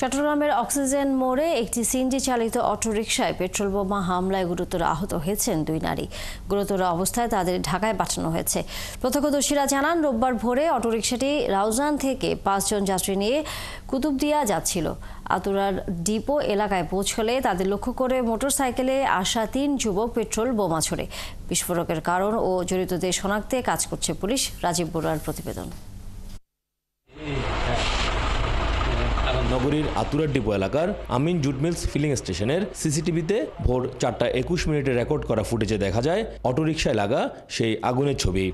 চট্টগ্রামের অক্সিজেন মোড়ে একটি সিএনজি চালিত অটোরিকশায় পেট্রোল বোমা হামলায় গুরুতর আহত হয়েছেন 2 নারী। গুরুতর অবস্থায় তাদের ঢাকায় পাঠানো হয়েছে। প্রত্যক্ষদর্শীরা জানান, রোববার ভোরে অটোরিকশাটি রাউজান থেকে 5 জন যাত্রী নিয়ে কুতুবদিয়া যাচ্ছিল। আতুরার ডিপো এলাকায় পৌঁছলে তাদের লক্ষ্য করে মোটরসাইকেলে আসা 3 যুবক পেট্রোল বোমা ছোড়ে। বিস্ফোরকের কারণ ও জড়িতদের শনাক্তে কাজ করছে পুলিশ। রাজীব বড়ুয়ার প্রতিবেদন। নগরীর আতুরার ডিপো এলাকার আমিন জুট মিলস ফিলিং স্টেশনের সিসিটিভিতে ভোর 4:21 রেকর্ড করা ফুটেজে দেখা যায় অটোরিকশায় লাগা সেই আগুনের ছবি।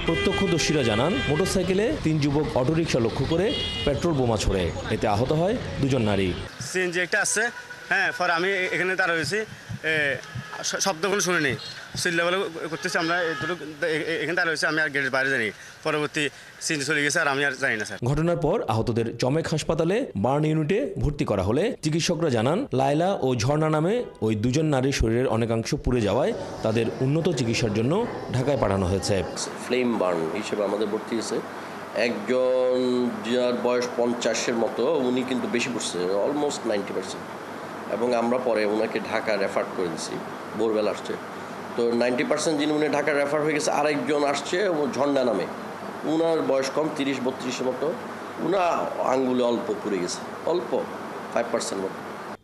প্রত্যক্ষদর্শীরা জানান, মোটরসাইকেলে 3 যুবক অটোরিকশা লক্ষ্য করে পেট্রোল বোমা ছোড়ে। এতে আহত হয় 2 জন নারী। সিএনজি একটা আসছে, পরে আমি এখানে দাঁড়া হয়েছি, শব্দ কোনো শুনিনি, সিল্লাবেলা করতেছি আমরা, এখানে দাঁড়া হয়েছি, আমি আর গেটের বাইরে জানি। পরবর্তী সিএনজি চলে গেছে আর আমি আর জানি না স্যার। ঘটনার পর আহতদের চমেক হাসপাতালে বার্ন ইউনিটে ভর্তি করা হলে চিকিৎসকরা জানান, লায়লা ও ঝর্ণা নামে ওই 2 জন নারীর শরীরের অনেকাংশ পুড়ে যাওয়ায় তাদের উন্নত চিকিৎসার জন্য ঢাকায় পাঠানো হয়েছে। ফ্লেম বার্ন হিসেবে আমাদের ভর্তি হয়েছে একজন, যার বয়স 50-এর মতো, উনি কিন্তু বেশি পড়ছে, অলমোস্ট 90%, এবং আমরা পরে ওনাকে ঢাকা রেফার করে দিয়েছি, ভোরবেলা আসছে। তো 90% যিনি উনি ঢাকা রেফার হয়ে গেছে। আরেকজন আসছে ঝর্ণা নামে, উনার বয়স কম, 30-32-এর মতো, উনা আঙ্গুলে অল্প পুড়ে গেছে, অল্প 5% মতো।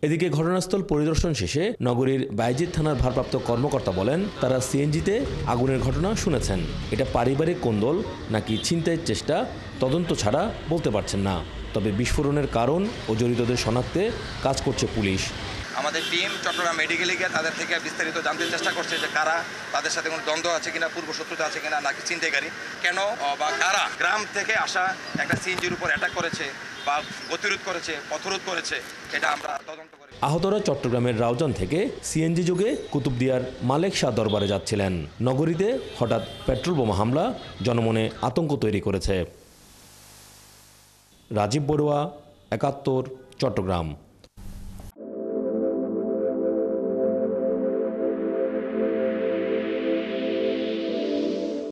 এদিকে ঘটনাস্থল পরিদর্শন শেষে নগরীর বাইজিদ থানার ভারপ্রাপ্ত কর্মকর্তা বলেন, তারা সিএনজিতে আগুনের ঘটনা শুনেছেন। এটা পারিবারিক কোন্দল নাকি ছিনতাইয়ের চেষ্টা তদন্ত ছাড়া বলতে পারছেন না। তবে বিস্ফোরণের কারণ ও জড়িতদের শনাক্তে কাজ করছে পুলিশ। আমাদের টিম চট্টগ্রাম মেডিকেলে গিয়ে তাদের থেকে বিস্তারিত জানতে চেষ্টা করছে যে কারা, তাদের সাথে কোনো দ্বন্দ্ব আছে কিনা, পূর্ব শত্রুতা আছে কিনা, নাকি ছিনতাইকারী, কেন বা কারা গ্রাম থেকে আসা একটা সিএনজির উপর অ্যাটাক করেছে বা গতিরোধ করেছে, পথরোধ করেছে, এটা আমরা তদন্ত করি। আহতরা চট্টগ্রামের রাউজান থেকে সিএনজি যোগে কুতুবদিয়ার মালেক শাহ দরবারে যাচ্ছিলেন। নগরীতে হঠাৎ পেট্রোল বোমা হামলা জনমনে আতঙ্ক তৈরি করেছে। রাজীব বড়ুয়া, 71, চট্টগ্রাম।